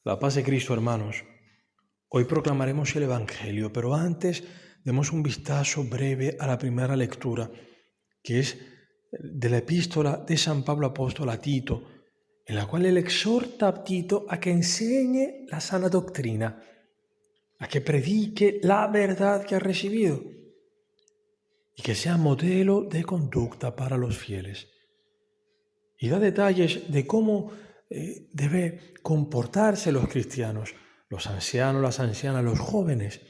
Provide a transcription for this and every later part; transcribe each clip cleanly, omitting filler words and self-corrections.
La paz de Cristo, hermanos. Hoy proclamaremos el Evangelio, pero antes demos un vistazo breve a la primera lectura, que es de la epístola de San Pablo Apóstol a Tito, en la cual él exhorta a Tito a que enseñe la sana doctrina, a que predique la verdad que ha recibido y que sea modelo de conducta para los fieles. Y da detalles de cómo debe comportarse los cristianos, los ancianos, las ancianas, los jóvenes.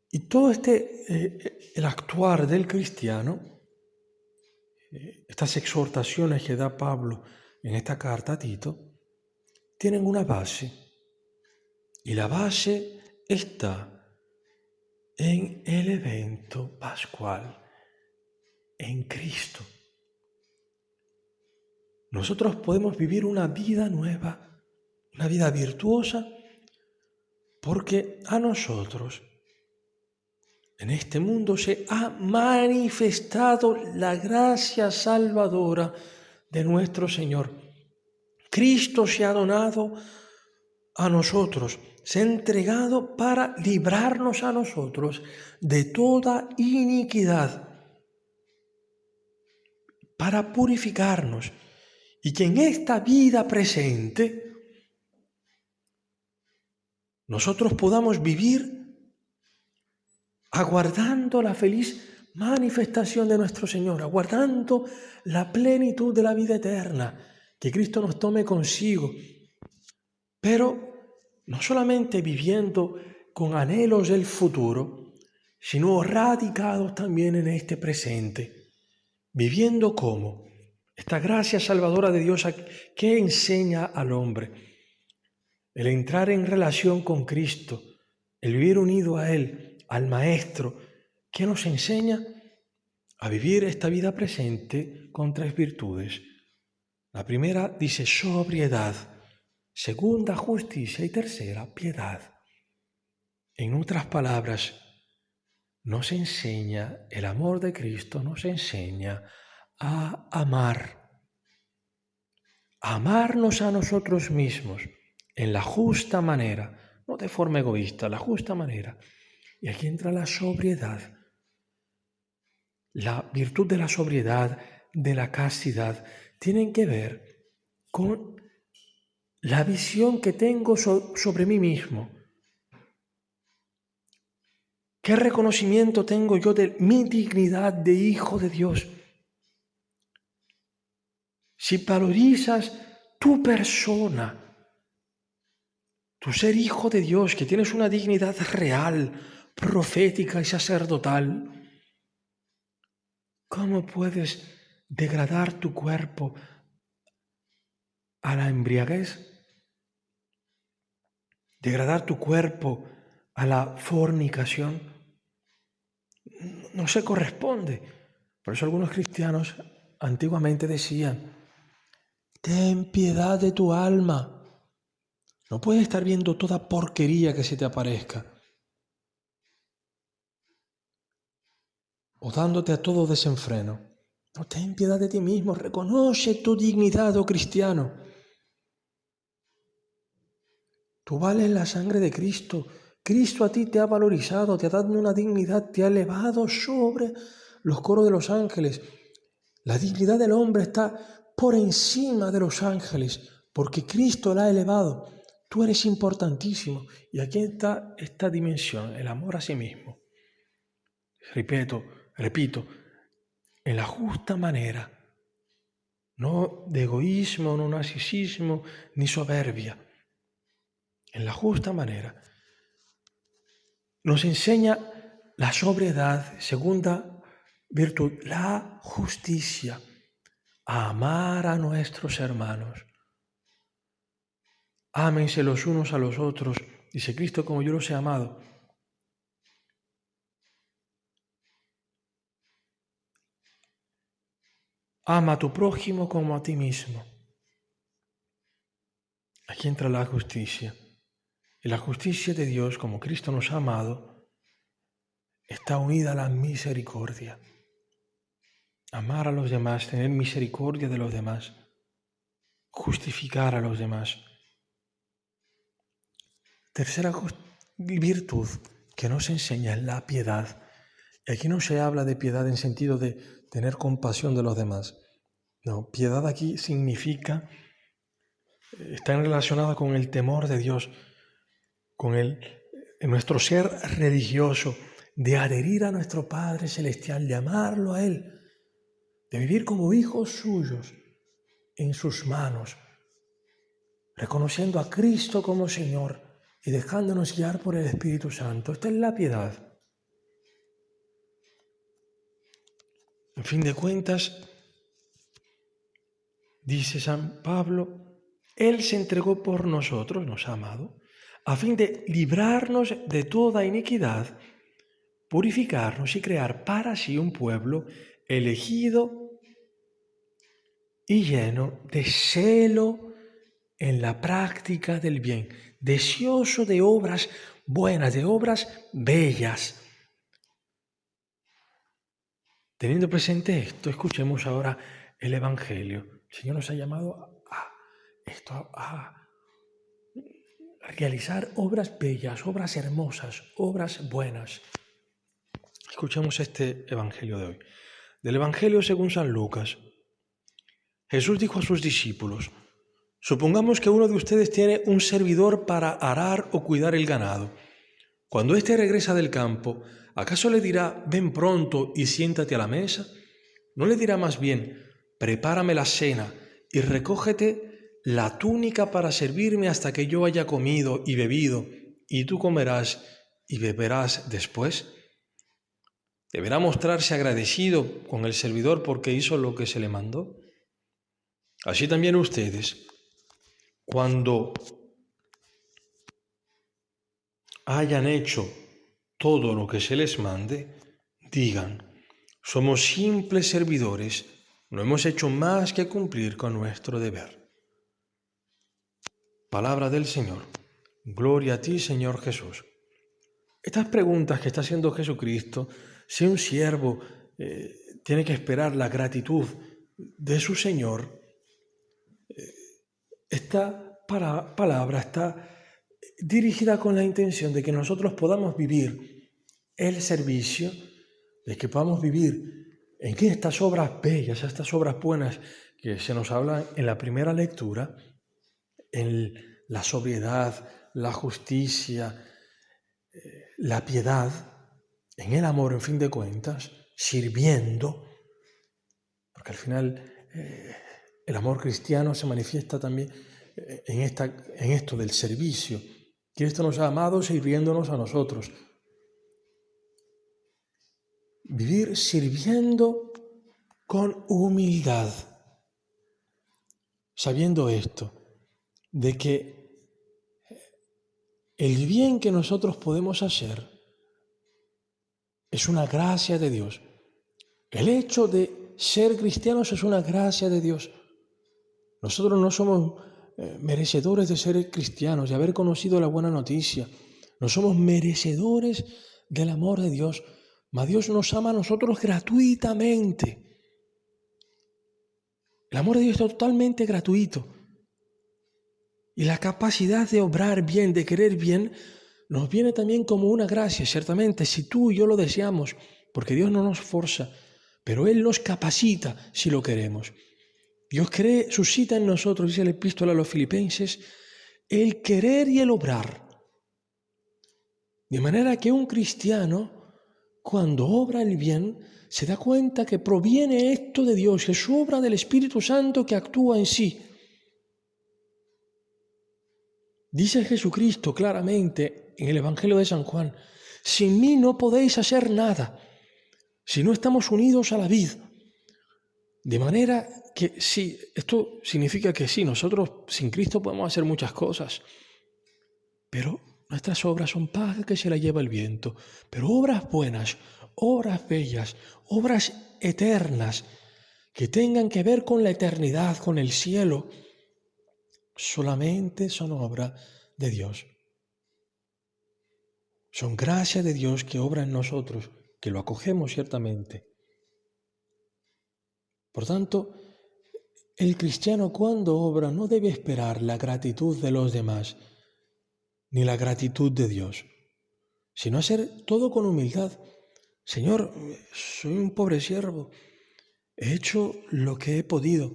Y todo el actuar del cristiano, estas exhortaciones que da Pablo en esta carta a Tito, tienen una base. Y la base está en el evento pascual, en Cristo. Nosotros podemos vivir una vida nueva, una vida virtuosa, porque a nosotros en este mundo se ha manifestado la gracia salvadora de nuestro Señor. Cristo se ha donado a nosotros, se ha entregado para librarnos a nosotros de toda iniquidad, para purificarnos, y que en esta vida presente nosotros podamos vivir aguardando la feliz manifestación de nuestro Señor, aguardando la plenitud de la vida eterna, que Cristo nos tome consigo, pero no solamente viviendo con anhelos del futuro, sino radicados también en este presente, viviendo como esta gracia salvadora de Dios que enseña al hombre, el entrar en relación con Cristo, el vivir unido a Él, al Maestro, que nos enseña a vivir esta vida presente con tres virtudes. La primera dice sobriedad, segunda justicia y tercera piedad. En otras palabras, nos enseña, el amor de Cristo nos enseña a amarnos a nosotros mismos en la justa manera, no de forma egoísta, la justa manera. Y aquí entra la sobriedad, la virtud de la sobriedad, de la castidad, tienen que ver con la visión que tengo sobre mí mismo. ¿Qué reconocimiento tengo yo de mi dignidad de hijo de Dios? Si valorizas tu persona, tu ser hijo de Dios, que tienes una dignidad real, profética y sacerdotal, ¿cómo puedes degradar tu cuerpo a la embriaguez? ¿Degradar tu cuerpo a la fornicación? No se corresponde. Por eso algunos cristianos antiguamente decían: ten piedad de tu alma. No puedes estar viendo toda porquería que se te aparezca, o dándote a todo desenfreno. No, ten piedad de ti mismo, reconoce tu dignidad, oh cristiano. Tú vales la sangre de Cristo. Cristo a ti te ha valorizado, te ha dado una dignidad, te ha elevado sobre los coros de los ángeles. La dignidad del hombre está por encima de los ángeles, porque Cristo la ha elevado. Tú eres importantísimo. Y aquí está esta dimensión, el amor a sí mismo. Repito, en la justa manera, no de egoísmo, no narcisismo, ni soberbia. En la justa manera. Nos enseña la sobriedad, segunda virtud, la justicia, a amar a nuestros hermanos. Ámense los unos a los otros, dice Cristo, como yo los he amado. Ama a tu prójimo como a ti mismo. Aquí entra la justicia. Y la justicia de Dios, como Cristo nos ha amado, está unida a la misericordia. Amar a los demás, tener misericordia de los demás. justificar a los demás. Tercera virtud que nos enseña es la piedad. Y aquí no se habla de piedad en sentido de tener compasión de los demás. No, piedad aquí significa, está relacionada con el temor de Dios, con nuestro ser religioso, de adherir a nuestro Padre Celestial, de amarlo a Él, de vivir como hijos suyos en sus manos, reconociendo a Cristo como Señor y dejándonos guiar por el Espíritu Santo. Esta es la piedad. En fin de cuentas, dice San Pablo, Él se entregó por nosotros, nos ha amado, a fin de librarnos de toda iniquidad, purificarnos y crear para sí un pueblo elegido y lleno de celo en la práctica del bien, deseoso de obras buenas, de obras bellas. Teniendo presente esto, escuchemos ahora el Evangelio. El Señor nos ha llamado a realizar obras bellas, obras hermosas, obras buenas. Escuchemos este Evangelio de hoy. Del Evangelio según San Lucas. Jesús dijo a sus discípulos: supongamos que uno de ustedes tiene un servidor para arar o cuidar el ganado. Cuando éste regresa del campo, ¿acaso le dirá, ven pronto y siéntate a la mesa? ¿No le dirá más bien, prepárame la cena y recógete la túnica para servirme hasta que yo haya comido y bebido, y tú comerás y beberás después? ¿Deberá mostrarse agradecido con el servidor porque hizo lo que se le mandó? Así también ustedes, cuando hayan hecho todo lo que se les mande, digan, somos simples servidores, no hemos hecho más que cumplir con nuestro deber. Palabra del Señor. Gloria a ti, Señor Jesús. Estas preguntas que está haciendo Jesucristo, si un siervo tiene que esperar la gratitud de su Señor, esta palabra está dirigida con la intención de que nosotros podamos vivir el servicio, de que podamos vivir en estas obras bellas, estas obras buenas que se nos hablan en la primera lectura, en la sobriedad, la justicia, la piedad, en el amor, en fin de cuentas, sirviendo, porque al final el amor cristiano se manifiesta también en esto del servicio. Cristo nos ha amado sirviéndonos a nosotros. Vivir sirviendo con humildad, sabiendo esto, de que el bien que nosotros podemos hacer es una gracia de Dios. El hecho de ser cristianos es una gracia de Dios. Nosotros no somos merecedores de ser cristianos, de haber conocido la buena noticia. No somos merecedores del amor de Dios, mas Dios nos ama a nosotros gratuitamente. El amor de Dios es totalmente gratuito. Y la capacidad de obrar bien, de querer bien, nos viene también como una gracia, ciertamente, si tú y yo lo deseamos, porque Dios no nos forza, pero Él nos capacita si lo queremos. Dios suscita en nosotros, dice la epístola a los Filipenses, el querer y el obrar. De manera que un cristiano, cuando obra el bien, se da cuenta que proviene esto de Dios, es obra del Espíritu Santo que actúa en sí. Dice Jesucristo claramente en el Evangelio de San Juan, sin mí no podéis hacer nada, si no estamos unidos a la vid. De manera que sí, esto significa que sí, nosotros sin Cristo podemos hacer muchas cosas, pero nuestras obras son paja que se la lleva el viento. Pero obras buenas, obras bellas, obras eternas, que tengan que ver con la eternidad, con el cielo, solamente son obra de Dios. Son gracia de Dios que obra en nosotros, que lo acogemos ciertamente. Por tanto, el cristiano cuando obra no debe esperar la gratitud de los demás, ni la gratitud de Dios, sino hacer todo con humildad. Señor, soy un pobre siervo, he hecho lo que he podido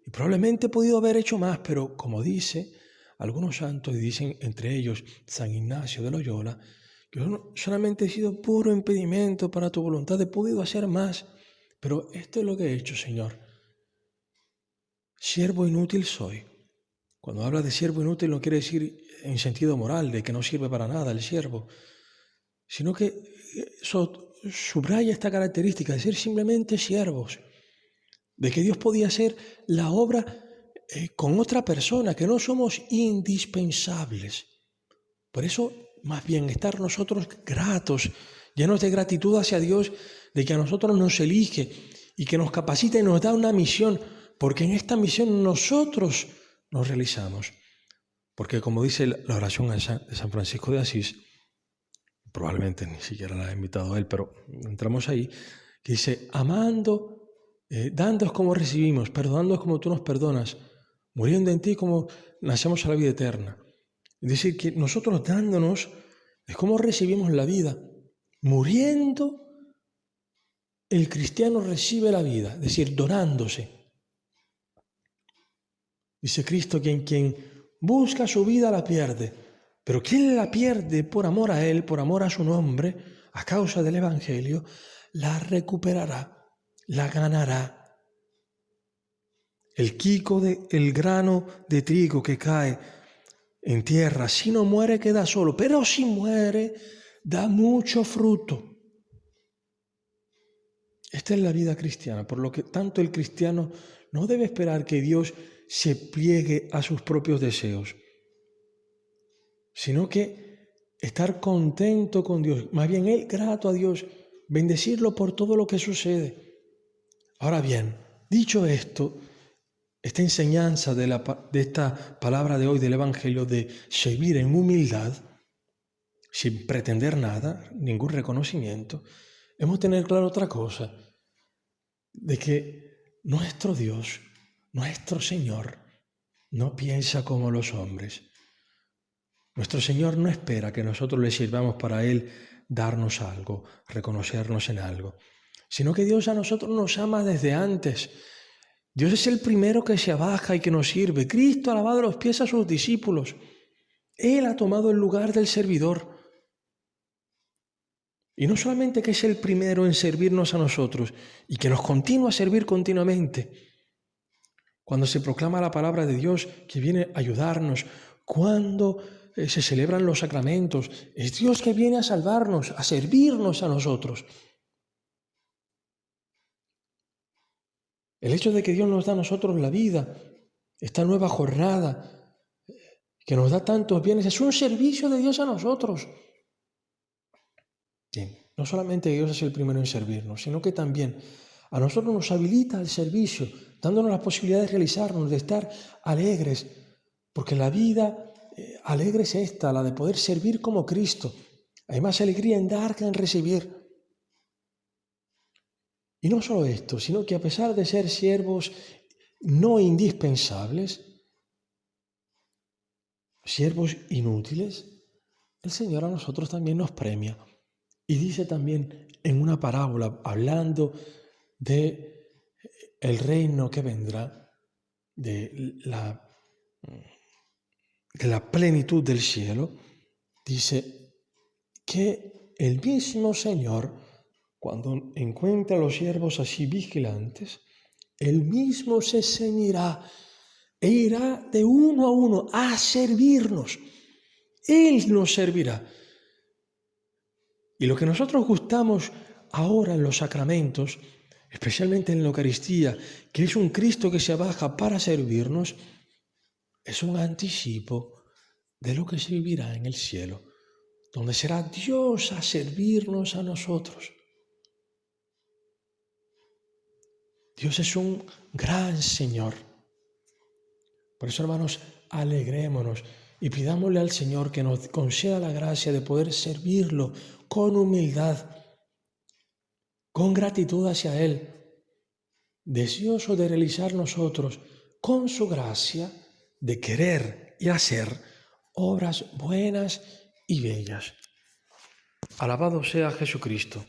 y probablemente he podido haber hecho más, pero como dice algunos santos, y dicen entre ellos San Ignacio de Loyola, yo solamente he sido puro impedimento para tu voluntad, he podido hacer más, pero esto es lo que he hecho, Señor. Siervo inútil soy. Cuando habla de siervo inútil no quiere decir en sentido moral, de que no sirve para nada el siervo, sino que subraya esta característica de ser simplemente siervos, de que Dios podía hacer la obra con otra persona, que no somos indispensables. Por eso, más bien, estar nosotros gratos, llenos de gratitud hacia Dios, de que a nosotros nos elige y que nos capacita y nos da una misión, porque en esta misión nosotros nos realizamos. Porque como dice la oración de San Francisco de Asís, probablemente ni siquiera la ha invitado a él, pero entramos ahí, que dice, amando, dándoos como recibimos, perdonándoos como tú nos perdonas, muriendo en ti como nacemos a la vida eterna. Es decir, que nosotros dándonos es como recibimos la vida. Muriendo, el cristiano recibe la vida, es decir, donándose. Dice Cristo que quien busca su vida la pierde, pero quien la pierde por amor a Él, por amor a su nombre, a causa del Evangelio, la recuperará, la ganará. El grano de trigo que cae en tierra, si no muere queda solo, pero si muere da mucho fruto. Esta es la vida cristiana, por lo que tanto el cristiano no debe esperar que Dios se pliegue a sus propios deseos, sino que estar contento con Dios, más bien él grato a Dios, bendecirlo por todo lo que sucede. Ahora bien, dicho esto, esta enseñanza de esta palabra de hoy del Evangelio de servir en humildad, sin pretender nada, ningún reconocimiento, hemos de tener claro otra cosa, de que nuestro Dios, nuestro Señor, no piensa como los hombres. Nuestro Señor no espera que nosotros le sirvamos para Él darnos algo, reconocernos en algo, sino que Dios a nosotros nos ama desde antes. Dios es el primero que se abaja y que nos sirve. Cristo ha lavado los pies a sus discípulos. Él ha tomado el lugar del servidor. Y no solamente que es el primero en servirnos a nosotros y que nos continúa a servir continuamente. Cuando se proclama la palabra de Dios que viene a ayudarnos, cuando se celebran los sacramentos, es Dios que viene a salvarnos, a servirnos a nosotros. El hecho de que Dios nos da a nosotros la vida, esta nueva jornada, que nos da tantos bienes, es un servicio de Dios a nosotros. Bien, no solamente Dios es el primero en servirnos, sino que también a nosotros nos habilita al servicio, dándonos la posibilidad de realizarnos, de estar alegres, porque la vida alegre es esta, la de poder servir como Cristo. Hay más alegría en dar que en recibir. Y no solo esto, sino que a pesar de ser siervos no indispensables, siervos inútiles, el Señor a nosotros también nos premia. Y dice también en una parábola, hablando de el reino que vendrá, de la plenitud del cielo, dice que el mismo Señor, cuando encuentra a los siervos así vigilantes, él mismo se ceñirá e irá de uno a uno a servirnos. Él nos servirá. Y lo que nosotros gustamos ahora en los sacramentos, especialmente en la Eucaristía, que es un Cristo que se abaja para servirnos, es un anticipo de lo que se vivirá en el cielo, donde será Dios a servirnos a nosotros. Dios es un gran Señor. Por eso, hermanos, alegrémonos y pidámosle al Señor que nos conceda la gracia de poder servirlo con humildad, con gratitud hacia Él, deseoso de realizar nosotros con su gracia, de querer y hacer obras buenas y bellas. Alabado sea Jesucristo.